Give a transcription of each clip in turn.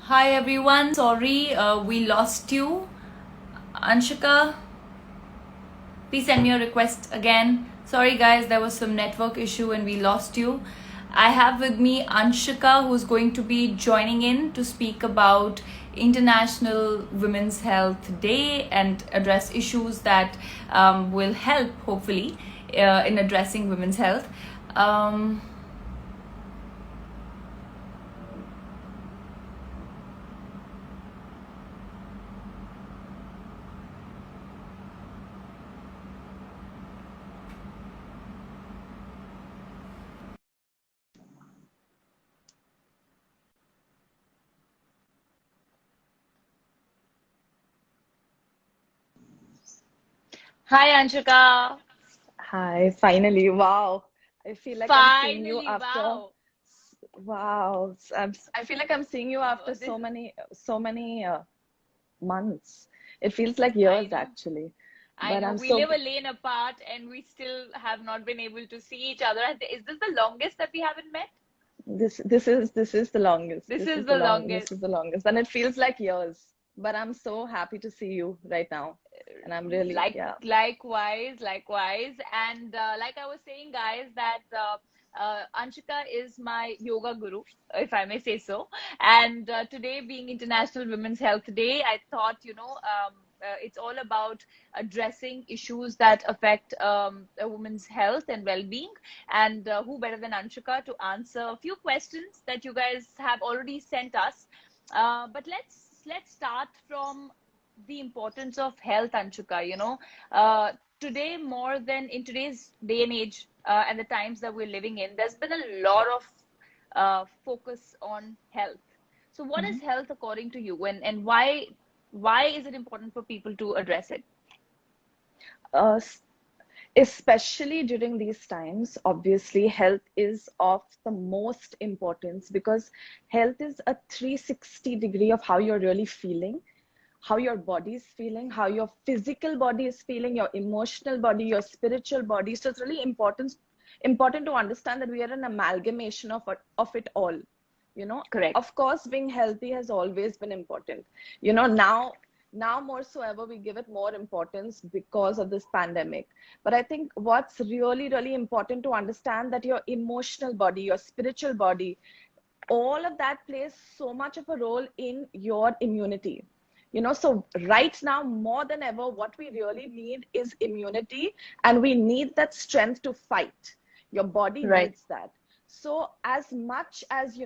Hi everyone, sorry we lost you. Anshika, please send me a request again. Sorry guys, there was some network issue and we lost you. I have with me Anshika who's going to be joining in to speak about International Women's Health Day and address issues that will help hopefully in addressing women's health. Um, Hi Anshika. Hi, finally. Wow. I feel like I'm seeing you Finally, after, wow. wow. I feel like I'm seeing you after This so many months. It feels like I years know. actually. I But know I'm we so live a lane apart and we still have not been able to see each other. Is this the longest that we haven't met? this is the longest. This This is is the the long this longest. is the longest. And it feels like years. But I'm so happy to see you right now. And I'm really, Like yeah. likewise. And like I was saying, guys, that Anshika is my yoga guru, if I may say so. And today, being International Women's Health Day, I thought, it's all about addressing issues that affect a woman's health and well-being. And who better than Anshika to answer a few questions that you guys have already sent us. But let's start from the importance of health, Anshuka. Today more than in today's day and age and the times that we're living in, there's been a lot of focus on health. So, what is Mhm. health according to you, and why is it important for people to address it? Uh, Especially during these times, obviously health is of the most importance because health is a 360 degree of how you're really feeling, how your body is feeling, how your physical body is feeling, your emotional body, your spiritual body. So it's really important to understand that we are an amalgamation of it all. Correct. Of course, being healthy has always been important. Now more so ever, we give it more importance because of this pandemic. But I think what's really important to understand that your emotional body, your spiritual body, all of that plays so much of a role in your immunity. So right now more than ever, what we really need is immunity, and we need that strength to fight. Your body Right. needs that. So as much as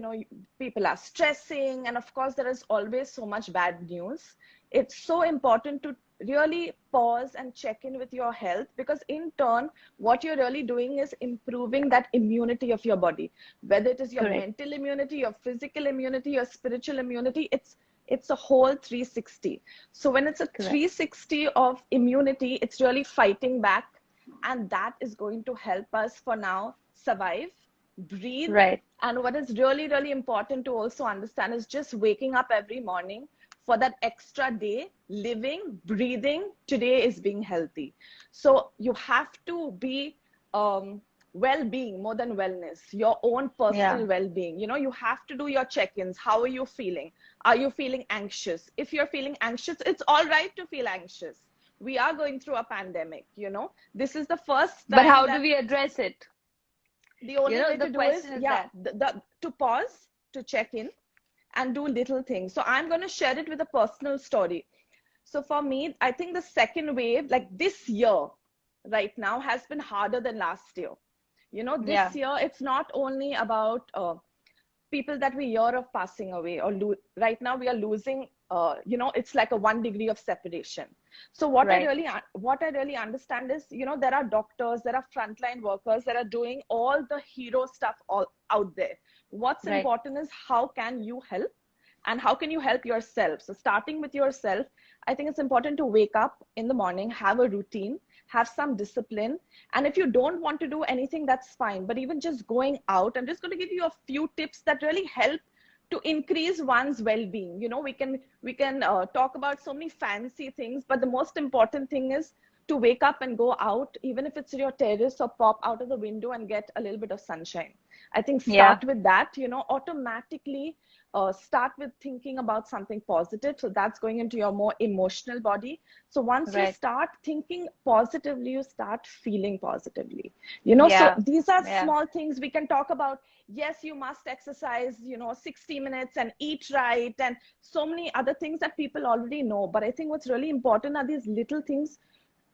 people are stressing, and of course there is always so much bad news, it's so important to really pause and check in with your health, because in turn what you're really doing is improving that immunity of your body, whether it is your Correct. mental immunity, your physical immunity, your spiritual immunity. It's a whole 360. So when it's a Correct. 360 of immunity, it's really fighting back, and that is going to help us for now survive, breathe. Right. And what is really important to also understand is just waking up every morning for that extra day, living, breathing. Today is being healthy. So you have to be um, well-being more than wellness, your own Yeah. personal well-being. You have to do your check-ins. How are you feeling? Are you feeling anxious? If you're feeling anxious, it's all right to feel anxious. We are going through a pandemic. This is the first But time how do that we address it? the only way The to do is, question is yeah, that. to pause, to check in, and do little things. So I'm going to share it with a personal story. So for me, I think the second wave, like this year right now, has been harder than last year. Yeah. This year, it's not only about people that we hear of passing away, or right now we are losing, it's like a 1 degree of separation. So Right. what I really understand is, there are doctors, there are frontline workers that are doing all the hero stuff all out there. What's Right. important is how can you help, and how can you help yourself. So starting with yourself, I think it's important to wake up in the morning, have a routine, have some discipline. And if you don't want to do anything, that's fine. But even just going out, I'm just going to give you a few tips that really help to increase one's well-being. We can talk about so many fancy things, but the most important thing is to wake up and go out, even if it's your terrace, or pop out of the window and get a little bit of sunshine. I think Yeah. start with that. Automatically, start with thinking about something positive. So that's going into your more emotional body. So once you Right. start thinking positively, you start feeling positively. You know, so Yeah. these are Yeah. small things we can talk about. Yes, you must exercise, 60 minutes and eat right, and so many other things that people already know. But I think what's really important are these little things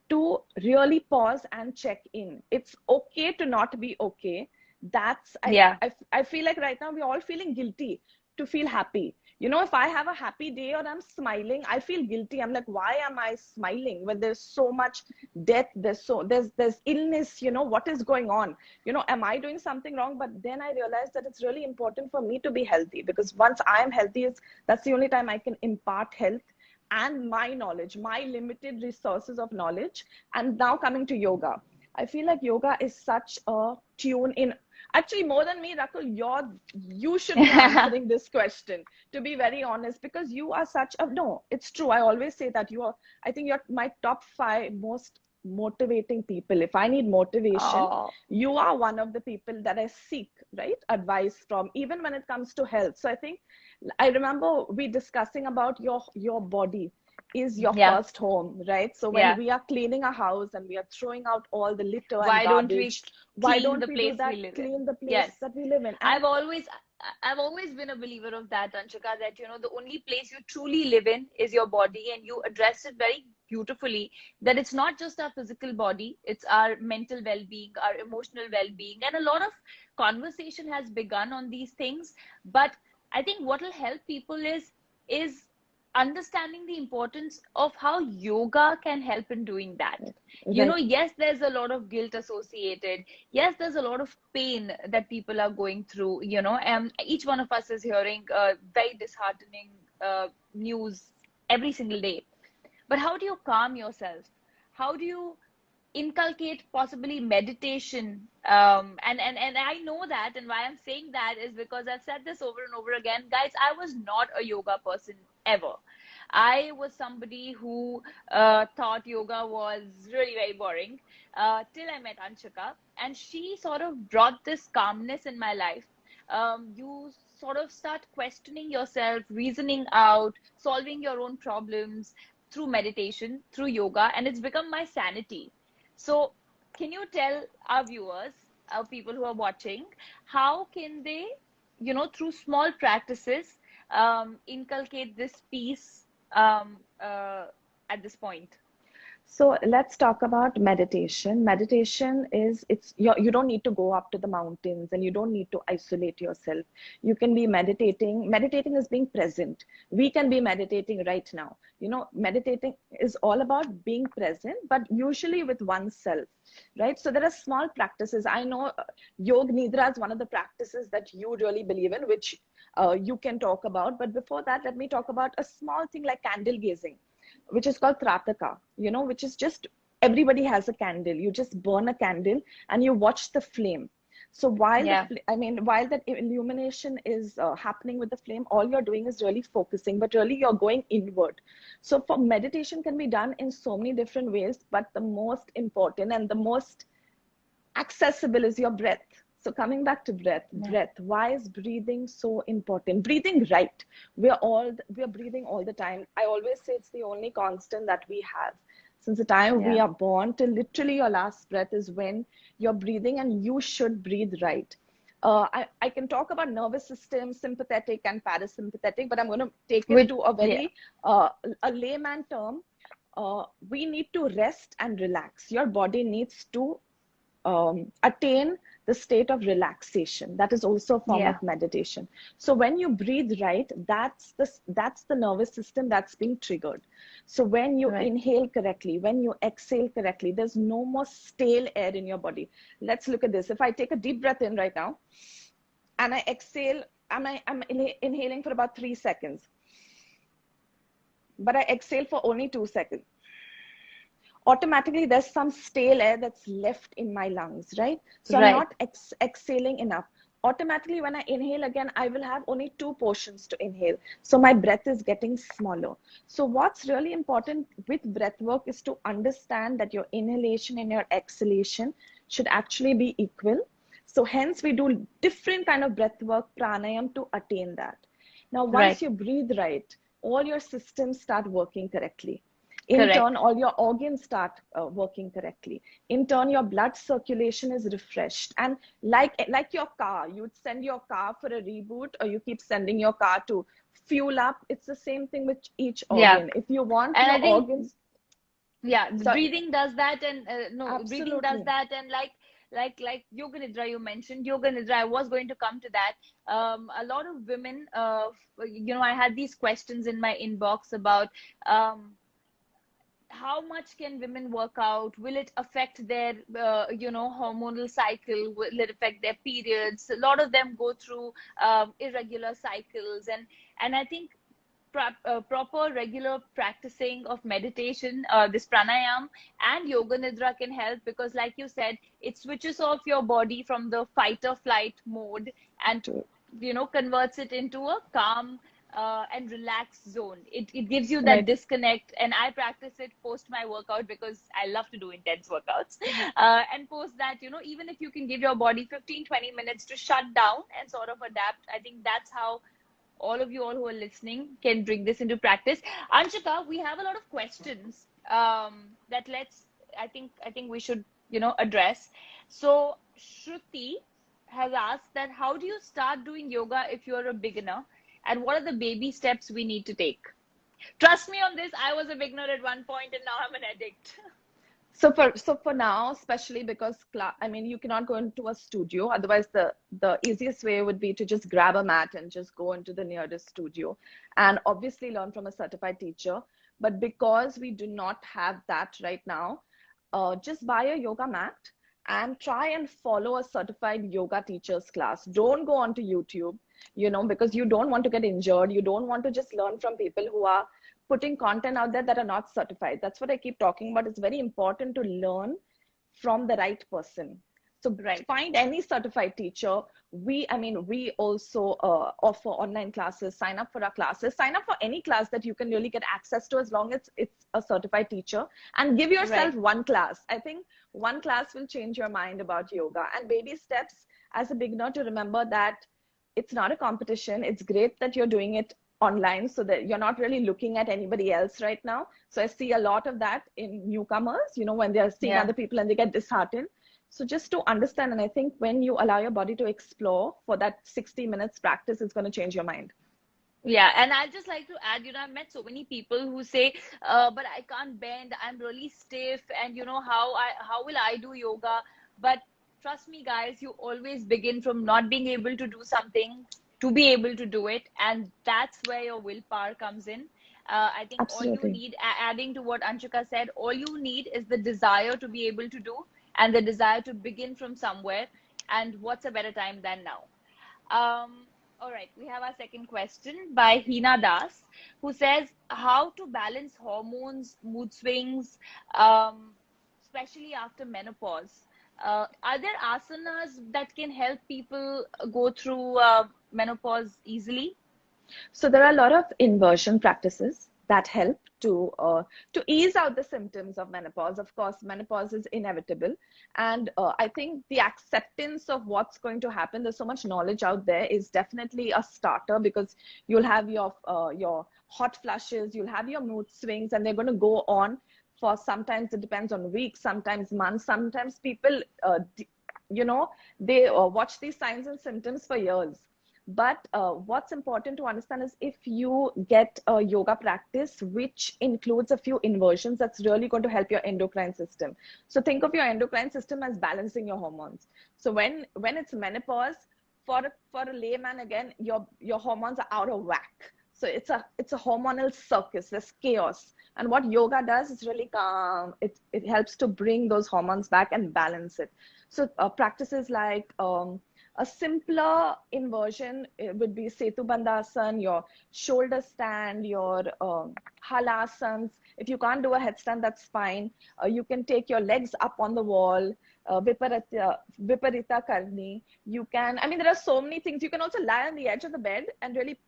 to really pause and check in. It's okay to not be okay. That's Yeah. I feel like right now we're all feeling guilty to feel happy. If I have a happy day or I'm smiling, I feel guilty. I'm like, why am I smiling when there's so much death? There's illness. What is going on? Am I doing something wrong? But then I realized that it's really important for me to be healthy, because once I am healthy, that's the only time I can impart health and my knowledge, my limited resources of knowledge. And now coming to yoga, I feel like yoga is such a tune in. Actually, more than me, Rakul, you should be answering this question, to be very honest, because you are such a, no, it's true. I always say that I think you're my top 5 most motivating people. If I need motivation, Oh, you are one of the people that I seek, right? Advice from, even when it comes to health. So I think I remember we discussing about your body is your yeah. first home, right? So when Yeah. we are cleaning a house and we are throwing out all the litter and Why don't we garbage, why clean don't the we do place we that? live in? Clean the place Yes. that we live in. And I've always I've always been a believer of that, Anshika, that the only place you truly live in is your body, and you addressed it very beautifully, that it's not just our physical body, it's our mental well-being, our emotional well-being, and a lot of conversation has begun on these things. But I think what will help people is understanding the importance of how yoga can help in doing that. right, Yes, there's a lot of guilt associated. Yes, there's a lot of pain that people are going through, and each one of us is hearing very disheartening news every single day. But how do you calm yourself? How do you inculcate possibly meditation? And I know that, and why I'm saying that is because I've said this over and over again. Guys, I was not a yoga person ever. I was somebody who thought yoga was really very boring till I met Anshika, and she sort of brought this calmness in my life. You sort of start questioning yourself, reasoning out, solving your own problems through meditation, through yoga, and it's become my sanity. So, can you tell our viewers, our people who are watching, how can they, through small practices, inculcate this peace at this point? so let's talk about meditation. Meditation is, you don't need to go up to the mountains and you don't need to isolate yourself. You can be meditating. Meditating is being present. We can be meditating right now. Meditating is all about being present, but usually with oneself, right? So there are small practices. I know Yog Nidra is one of the practices that you really believe in, which you can talk about. But before that, let me talk about a small thing like candle gazing, which is called Trataka, which is just, everybody has a candle. You just burn a candle and you watch the flame. So Yeah, while that illumination is happening with the flame, all you're doing is really focusing, but really you're going inward. So for meditation can be done in so many different ways, but the most important and the most accessible is your breath. So coming back to yeah, breath, why is breathing so important? Breathing right. We're breathing all the time. I always say it's the only constant that we have. Since the time we yeah, are born till literally your last breath is when you're breathing, and you should breathe right. I can talk about nervous system, sympathetic and parasympathetic, but I'm going to take it with to a yeah, very a layman term. We need to rest and relax. Your body needs to attain the state of relaxation. That is also a form yeah, of meditation. So when you breathe right, that's the nervous system that's being triggered. So when you right. inhale correctly, when you exhale correctly, there's no more stale air in your body. Let's look at this. If I take a deep breath in right now and I exhale, I'm inhaling for about 3 seconds, but I exhale for only 2 seconds, automatically there's some stale air that's left in my lungs, right? So I'm Right. not exhaling enough. Automatically, when I inhale again, I will have only 2 portions to inhale. So my breath is getting smaller. So what's really important with breath work is to understand that your inhalation and your exhalation should actually be equal. So hence we do different kind of breath work, pranayam, to attain that. Now, Right. once you breathe right, all your systems start working correctly. In Correct. turn, all your organs start working correctly. In turn, your blood circulation is refreshed. And like your car, you would send your car for a reboot, or you keep sending your car to fuel up. It's the same thing with each Yeah. organ. If you want And I your think, organs, yeah, the so breathing does that, and no, breathing does absolutely. that, and like yoga nidra, you mentioned yoga nidra. I was going to come to that. A lot of women, I had these questions in my inbox about um how much can women work out? Will it affect their hormonal cycle? Will it affect their periods? A lot of them go through irregular cycles, and I think proper regular practicing of meditation, this pranayam and yoga nidra can help, because like you said, it switches off your body from the fight or flight mode and converts it into a calm and relaxed zone. It gives you that Right. disconnect, and I practice it post my workout because I love to do intense workouts. And post that, even if you can give your body 15-20 minutes to shut down and sort of adapt, I think that's how all who are listening can bring this into practice. Anshika, we have a lot of questions that I think we should address. So Shruti has asked that how do you start doing yoga if you're a beginner, and what are the baby steps we need to take? Trust me on this, I was a beginner at one point and now I'm an addict. So for now, especially because I mean, you cannot go into a studio. Otherwise, the easiest way would be to just grab a mat and just go into the nearest studio, and obviously learn from a certified teacher. But because we do not have that right now, just buy a yoga mat and try and follow a certified yoga teacher's class. Don't go onto YouTube, because you don't want to get injured. You don't want to just learn from people who are putting content out there that are not certified. That's what I keep talking about. It's very important to learn from the right person. So Right. find any certified teacher. We also offer online classes. Sign up for our classes. Sign up for any class that you can really get access to, as long as it's a certified teacher. And give yourself Right. one class. I think one class will change your mind about yoga. And baby steps as a beginner, to remember that it's not a competition. It's great that you're doing it online, so that you're not really looking at anybody else right now. So I see a lot of that in newcomers, when they're seeing Yeah. other people and they get disheartened. So just to understand, and I think when you allow your body to explore for that 60 minutes practice, it's going to change your mind. Yeah, and I'd just like to add, I've met so many people who say, but I can't bend, I'm really stiff, and how will I do yoga? But trust me, guys, you always begin from not being able to do something to be able to do it, and that's where your willpower comes in. I think all you Absolutely. need, adding to what Anshika said, all you need is the desire to be able to do, and the desire to begin from somewhere. And what's a better time than now? All right, we have our second question by Hina Das, who says how to balance hormones, mood swings, um, especially after menopause. Are there asanas that can help people go through menopause easily? So there are a lot of inversion practices that help to ease out the symptoms of menopause. Of course, menopause is inevitable, and I think the acceptance of what's going to happen. There's so much knowledge out there, is definitely a starter, because you'll have your hot flushes, you'll have your mood swings, and they're going to go on for, sometimes it depends on weeks, sometimes months, sometimes people you know they watch these signs and symptoms for years. But what's important to understand is, if you get a yoga practice which includes a few inversions, that's really going to help your endocrine system. So think of your endocrine system as balancing your hormones. So when it's menopause, for a layman, again, your hormones are out of whack. So it's a hormonal circus. There's chaos. And what yoga does is really calm. It helps to bring those hormones back and balance it. So practices like a simpler inversion would be Setu Bandhasan, your shoulder stand, your halasans. If you can't do a headstand, that's fine. You can take your legs up on the wall, Viparita Karni. You can, I mean, there are so many things. You can also lie on the edge of the bed and really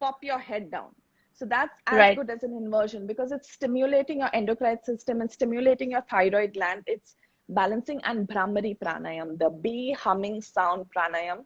pop your head down. So that's as Right. good as an inversion, because it's stimulating your endocrine system and stimulating your thyroid gland. It's balancing. And Brahmari pranayam, the bee humming sound pranayam.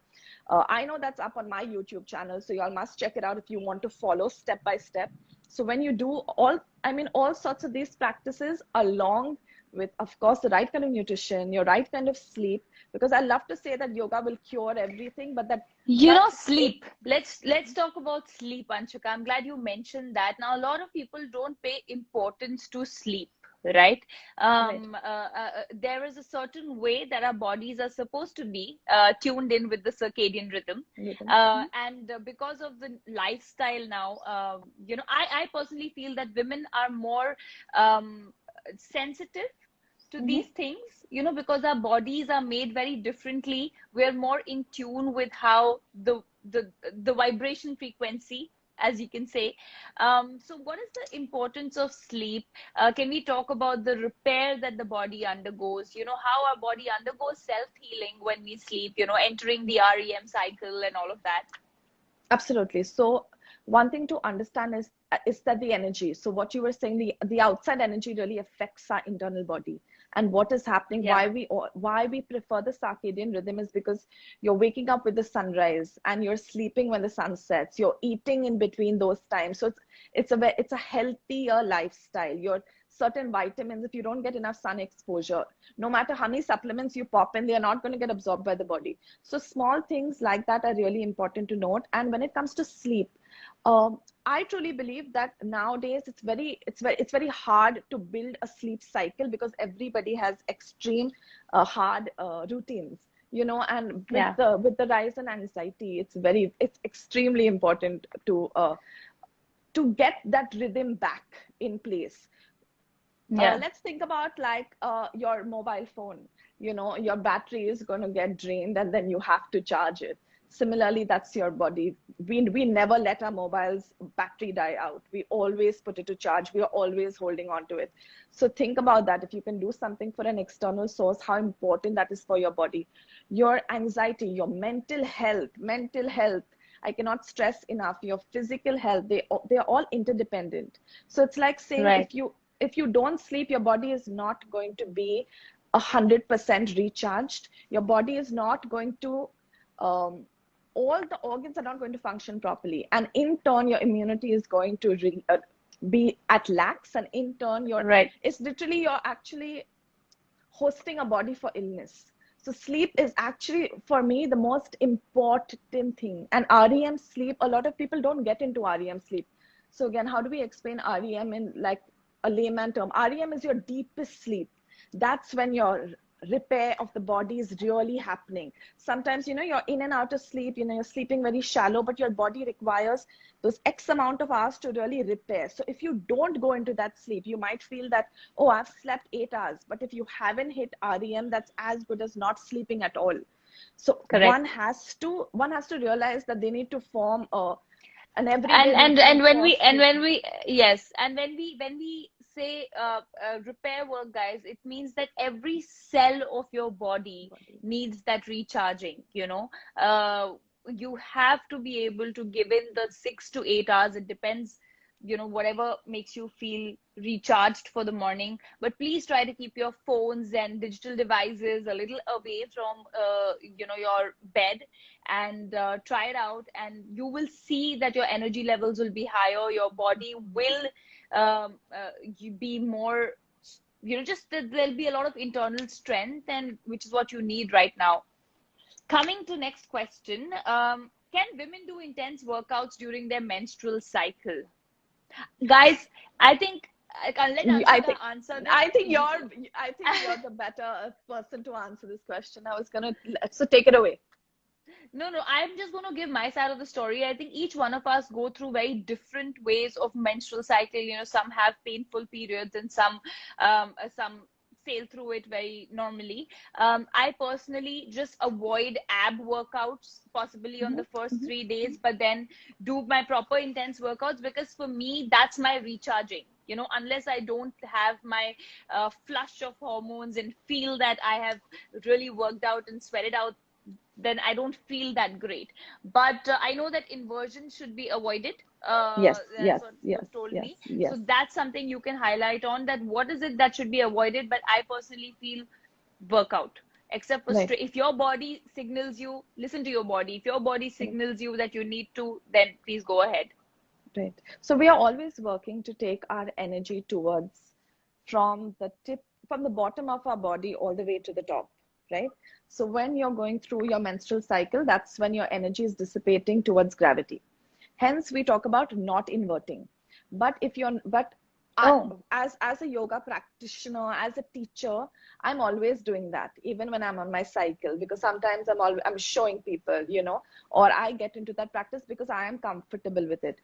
I know that's up on my YouTube channel, so y'all must check it out if you want to follow step by step. So when you do all sorts of these practices along with, of course, the right kind of nutrition, your right kind of sleep, because I love to say that yoga will cure everything, but that's it. Sleep. Let's talk about sleep, Anshika. I'm glad you mentioned that. Now, a lot of people don't pay importance to sleep, right? Right. There is a certain way that our bodies are supposed to be tuned in with the circadian rhythm, Rhythm. and because of the lifestyle now, I personally feel that women are more sensitive to Mm-hmm. these things, because our bodies are made very differently. We're more in tune with how the vibration frequency, as you can say. So what is the importance of sleep? Can we talk about the repair that the body undergoes? How our body undergoes self-healing when we sleep, entering the REM cycle and all of that. Absolutely. So one thing to understand is that the energy. So what you were saying, the outside energy really affects our internal body. And what is happening, Yeah. why we prefer the circadian rhythm is because you're waking up with the sunrise and you're sleeping when the sun sets. You're eating in between those times. So it's a healthier lifestyle. Your certain vitamins, if you don't get enough sun exposure, no matter how many supplements you pop in, they are not going to get absorbed by the body. So small things like that are really important to note. And when it comes to sleep, I truly believe that nowadays it's very hard to build a sleep cycle because everybody has extreme hard routines. And with Yeah. the rise in anxiety, it's extremely important to get that rhythm back in place. Yeah. Let's think about like your mobile phone. Your battery is going to get drained and then you have to charge it. Similarly, that's your body. We never let our mobile's battery die out. We always put it to charge. We are always holding on to it. So think about that. If you can do something for an external source, how important that is for your body. Your anxiety, your mental health, I cannot stress enough, your physical health, they're all interdependent. So it's like saying, Right. if you don't sleep, your body is not going to be 100% recharged. Your body is not going to, um, all the organs are not going to function properly, and in turn, your immunity is going to be at lax, and in turn, Right. it's literally you're actually hosting a body for illness. So sleep is actually, for me, the most important thing. And REM sleep, a lot of people don't get into REM sleep. So again, how do we explain REM in like a layman term? REM is your deepest sleep. That's when your repair of the body is really happening. Sometimes, you're in and out of sleep, you're sleeping very shallow, but your body requires those X amount of hours to really repair. So if you don't go into that sleep, you might feel that, oh, I've slept 8 hours. But if you haven't hit REM, that's as good as not sleeping at all. So Correct. one has to realize that they need to form an and everyday and routine and when for we and sleep. when we yes, and when we say repair work, guys, it means that every cell of your body Body. needs that recharging. You have to be able to give in the 6 to 8 hours. It depends, whatever makes you feel recharged for the morning. But please try to keep your phones and digital devices a little away from your bed, and try it out, and you will see that your energy levels will be higher. Your body will be more, just that there'll be a lot of internal strength, and which is what you need right now. Coming to next question, can women do intense workouts during their menstrual cycle? Guys, I think I'll let I Anshika think answer this. I think you're I think you're the better person to answer this question. I was gonna so take it away. No, no, I'm just going to give my side of the story. I think each one of us go through very different ways of menstrual cycle. Some have painful periods, and some sail through it very normally. I personally just avoid ab workouts possibly on Hmm. the first Hmm. 3 days, but then do my proper intense workouts, because for me, that's my recharging. Unless I don't have my flush of hormones and feel that I have really worked out and sweated out, then I don't feel that great. But I know that inversion should be avoided. Yes, That's yes, what yes, you've told yes, me. yes. So that's something you can highlight on, that what is it that should be avoided. But I personally feel workout. except for Right. if your body signals you, listen to your body. If your body signals you that you need to, then please go ahead. Right. So we are always working to take our energy towards from the tip, from the bottom of our body all the way to the top, right? So when you're going through your menstrual cycle, that's when your energy is dissipating towards gravity. Hence, we talk about not inverting. But I, Oh, as a yoga practitioner, as a teacher, I'm always doing that, even when I'm on my cycle, because sometimes I'm showing people, or I get into that practice because I am comfortable with it.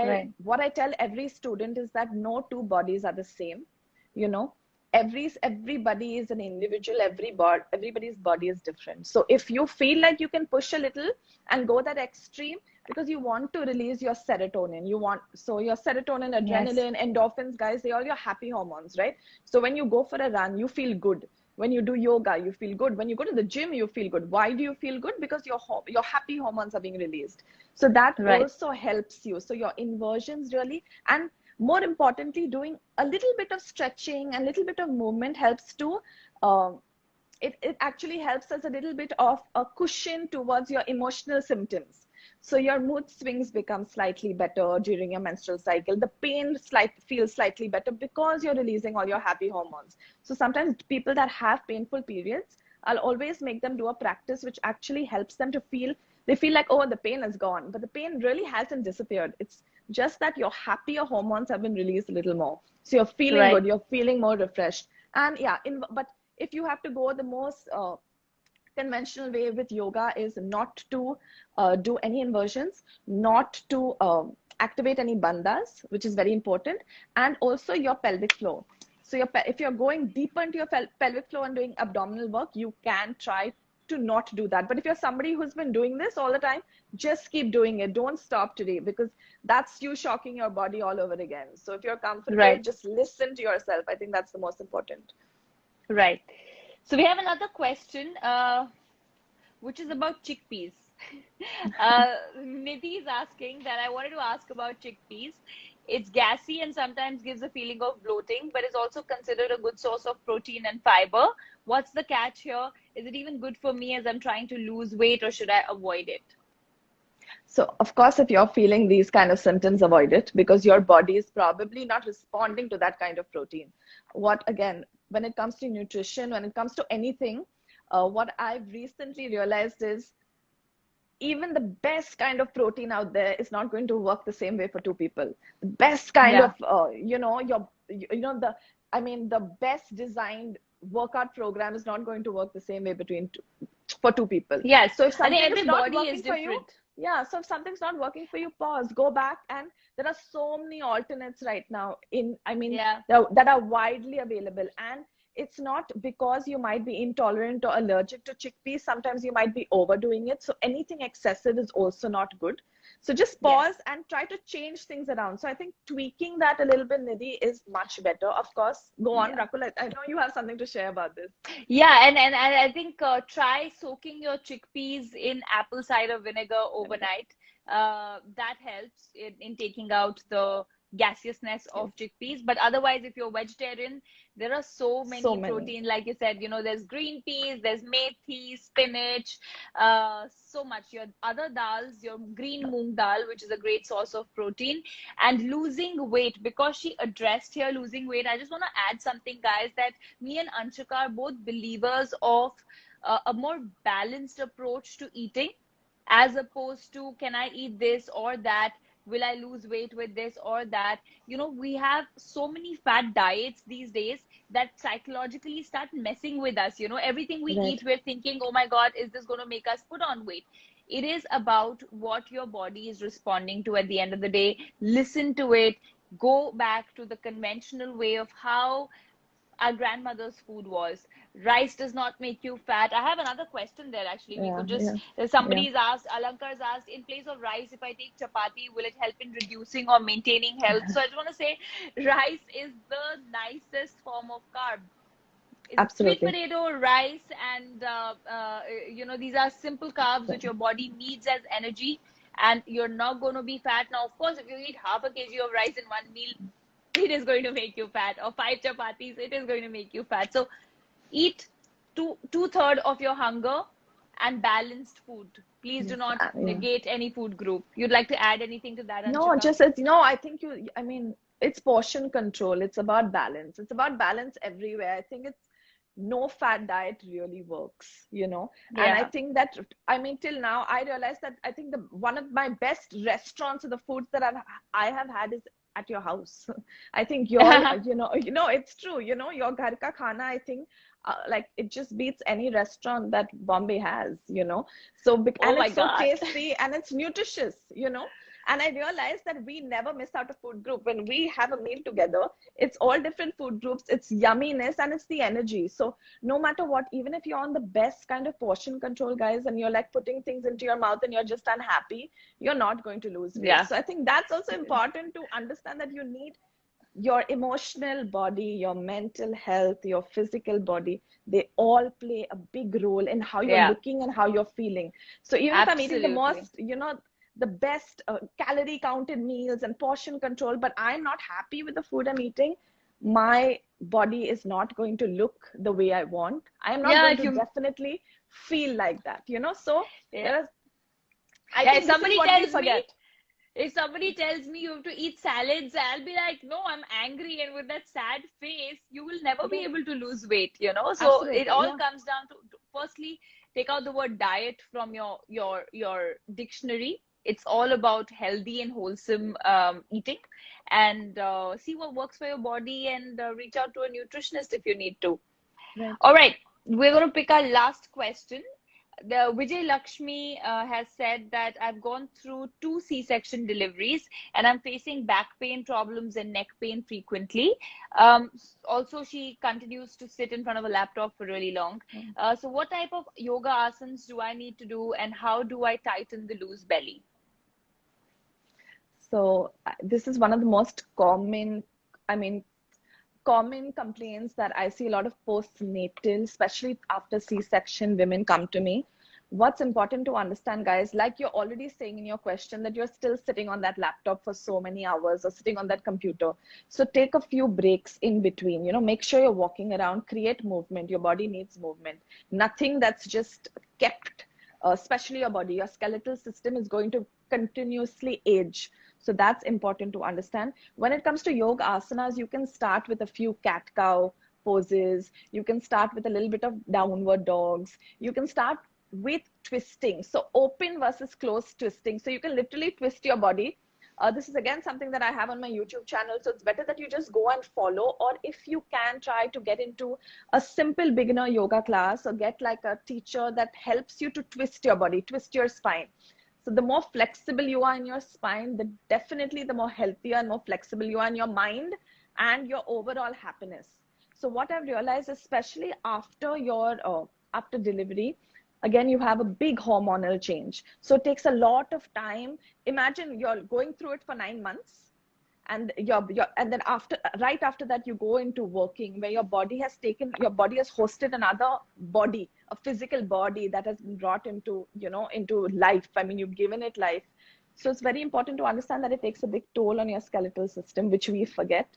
right. What I tell every student is that no two bodies are the same, you know. Everybody is an individual. Everybody's body is different. So if you feel like you can push a little and go that extreme, because you want to release your serotonin, so your serotonin, Yes. adrenaline, endorphins, guys, they all your happy hormones, right? So when you go for a run, you feel good. When you do yoga, you feel good. When you go to the gym, you feel good. Why do you feel good? Because your happy hormones are being released. So that Right. also helps you. So your inversions really, and more importantly, doing a little bit of stretching and a little bit of movement helps to um, it actually helps us a little bit of a cushion towards your emotional symptoms. So your mood swings become slightly better during your menstrual cycle. The pain feels slightly better because you're releasing all your happy hormones. So sometimes people that have painful periods, I'll always make them do a practice which actually helps them to they feel like, oh, the pain is gone, but the pain really hasn't disappeared. It's just that your happier hormones have been released a little more. So you're feeling Right. good, you're feeling more refreshed. And yeah, but if you have to go the most conventional way with yoga is not to do any inversions, not to activate any bandhas, which is very important, and also your pelvic floor. So if you're going deeper into your pelvic floor and doing abdominal work, you can try to not do that. But if you're somebody who's been doing this all the time, just keep doing it. Don't stop today, because that's you shocking your body all over again. So if you're comfortable, Right. just listen to yourself. I think that's the most important. Right. So we have another question, which is about chickpeas. Nidhi is asking that I wanted to ask about chickpeas. It's gassy and sometimes gives a feeling of bloating, but is also considered a good source of protein and fiber. What's the catch here? Is it even good for me as I'm trying to lose weight, or should I avoid it? So, of course, if you're feeling these kind of symptoms, avoid it, because your body is probably not responding to that kind of protein. Again, when it comes to nutrition, when it comes to anything, what I've recently realized is even the best kind of protein out there is not going to work the same way for two people. The best kind of, Yeah. the best designed workout program is not going to work the same way for two people. Yes. So if I think something is every not body is working for you, different. yeah, so if something's not working for you, pause, go back, and there are so many alternates right now Yeah. that are widely available. And it's not because you might be intolerant or allergic to chickpeas. Sometimes you might be overdoing it. So anything excessive is also not good. So just Yes. pause and try to change things around. So I think tweaking that a little bit, Nidhi, is much better. Of course, go on, Yeah. Rakul. I know you have something to share about this. Yeah, and I think try soaking your chickpeas in apple cider vinegar overnight. That helps in taking out the gaseousness Yes, of chickpeas. But otherwise, if you're vegetarian, there are so so many many. protein. Like you said, there's green peas, there's methi, spinach, so much. Your other dals, your green moong dal, which is a great source of protein, and losing weight. Because she addressed here losing weight, I just want to add something, guys, that me and Anshika are both believers of a more balanced approach to eating, as opposed to can I eat this or that? Will I lose weight with this or that? We have so many fat diets these days that psychologically start messing with us. Everything we Right. eat, we're thinking, oh my God, is this going to make us put on weight? It is about what your body is responding to at the end of the day. Listen to it. Go back to the conventional way of how our grandmother's food was. Rice does not make you fat. I have another question there actually. We Yeah, could just, yeah, yeah. somebody's asked, Alankar's asked, in place of rice, if I take chapati, will it help in reducing or maintaining health? So I just want to say, rice is the nicest form of carb. Sweet Absolutely. potato, rice, and these are simple carbs which your body needs as energy, and you're not going to be fat. Now, of course, if you eat half a kg of rice in one meal, it is going to make you fat, or five chapatis, it is going to make you fat. So eat two-thirds of your hunger and balanced food. Please do Yes, not yeah. negate any food group. You'd like to add anything to that, No, Anshika? just as no, I think I mean, it's portion control. It's about balance. It's about balance everywhere. I think it's no fat diet really works, you know. And I Yeah. think that, I mean, till now, I realized that I think the one of my best restaurants of the foods that I have had is at your house. I think your, it's true, your ghar ka khana, I think, like it just beats any restaurant that Bombay has, So, Oh and my it's so God. tasty and it's nutritious. And I realized that we never miss out a food group. When we have a meal together, it's all different food groups, it's yumminess and it's the energy. So no matter what, even if you're on the best kind of portion control, guys, and you're like putting things into your mouth and you're just unhappy, you're not going to lose weight. Yeah. So I think that's also important to understand, that you need your emotional body, your mental health, your physical body, they all play a big role in how you're Yeah. looking and how you're feeling. So even if I'm eating the Absolutely. most, the best calorie counted meals and portion control, but I'm not happy with the food I'm eating, my body is not going to look the way I want. I am not Yeah. going If to you, definitely feel like that. So yeah. there is, I Yeah. If think this is somebody what we tells me, forget. if somebody tells me you have to eat salads, I'll be like, no, I'm angry. And with that sad face, you will never be Yeah, able to lose weight. So it absolutely. all Yeah. comes down to firstly, take out the word diet from your dictionary. It's all about healthy and wholesome eating, and see what works for your body, and reach out to a nutritionist if you need to. Right. All right, we're going to pick our last question. The Vijay Lakshmi has said that I've gone through 2 C-section deliveries and I'm facing back pain problems and neck pain frequently. Also, she continues to sit in front of a laptop for really long. So, what type of yoga asanas do I need to do, and how do I tighten the loose belly? So this is one of the most common, I mean, common complaints that I see a lot of postnatal, especially after C-section, women come to me. What's important to understand, guys, like you're already saying in your question, that you're still sitting on that laptop for so many hours or sitting on that computer. So take a few breaks in between, make sure you're walking around, create movement. Your body needs movement. Nothing that's just kept, especially your body, your skeletal system is going to continuously age. So that's important to understand. When it comes to yoga asanas, you can start with a few cat cow poses. You can start with a little bit of downward dogs. You can start with twisting. So open versus closed twisting. So you can literally twist your body. This is again something that I have on my YouTube channel. So it's better that you just go and follow, or if you can try to get into a simple beginner yoga class, or get like a teacher that helps you to twist your body, twist your spine. So the more flexible you are in your spine, definitely the more healthier and more flexible you are in your mind and your overall happiness. So what I've realized, especially after delivery, again you have a big hormonal change. So it takes a lot of time. Imagine you're going through it for 9 months, and and then right after that you go into working, where your body has hosted another body, a physical body that has been brought into life. I mean, you've given it life. So it's very important to understand that it takes a big toll on your skeletal system, which we forget.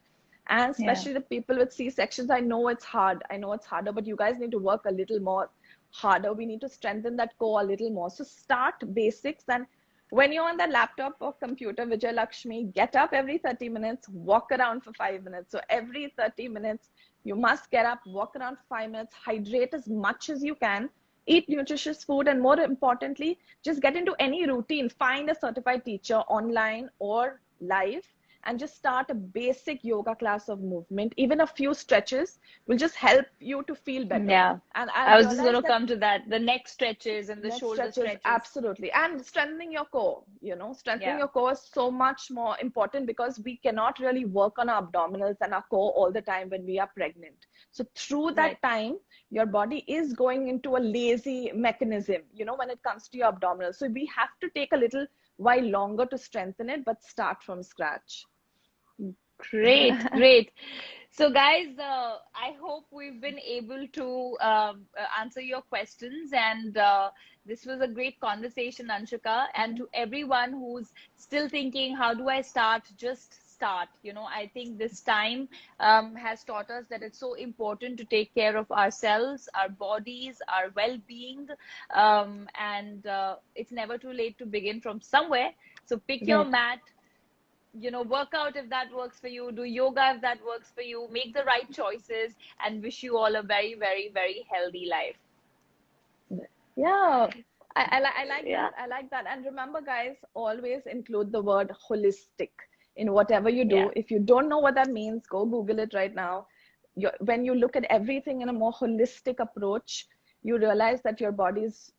And Yeah. especially the people with C-sections, I know it's hard, I know it's harder, but you guys need to work a little more harder. We need to strengthen that core a little more. So start basics. And when you're on the laptop or computer, Vijay Lakshmi, get up every 30 minutes, walk around for 5 minutes. So every 30 minutes, you must get up, walk around for 5 minutes, hydrate as much as you can, eat nutritious food, and more importantly, just get into any routine. Find a certified teacher online or live, and just start a basic yoga class of movement. Even a few stretches will just help you to feel better. Yeah. And I I've was just going realized to that come to that. The neck stretches and the neck shoulder stretches, stretches. absolutely. And strengthening your core, strengthening Yeah. your core is so much more important, because we cannot really work on our abdominals and our core all the time when we are pregnant. So through Right. that time, your body is going into a lazy mechanism, when it comes to your abdominals. So we have to take a little while longer to strengthen it, but start from scratch. Great, great. So, guys, I hope we've been able to answer your questions. And this was a great conversation, Anshika. And to everyone who's still thinking, how do I start? Just start. You know, I think this time has taught us that it's so important to take care of ourselves, our bodies, our well-being, and it's never too late to begin from somewhere. So pick your Right. mat, you know, work out if that works for you, do yoga if that works for you, make the right choices, and wish you all a very, very, very healthy life. Yeah, I like Yeah. that. I like that. And remember, guys, always include the word holistic in whatever you Yeah. do. If you don't know what that means, go Google it right now. When you look at everything in a more holistic approach, you realize that your body's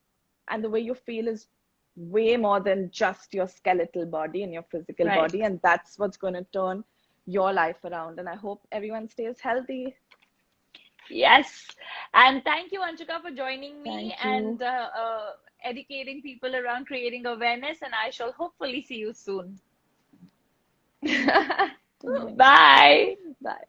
and the way you feel is way more than just your skeletal body and your physical Right. body. And that's what's going to turn your life around. And I hope everyone stays healthy. Yes. And thank you, Anshika, for joining me Thank and you. educating people around creating awareness. And I shall hopefully see you soon. Bye. Bye.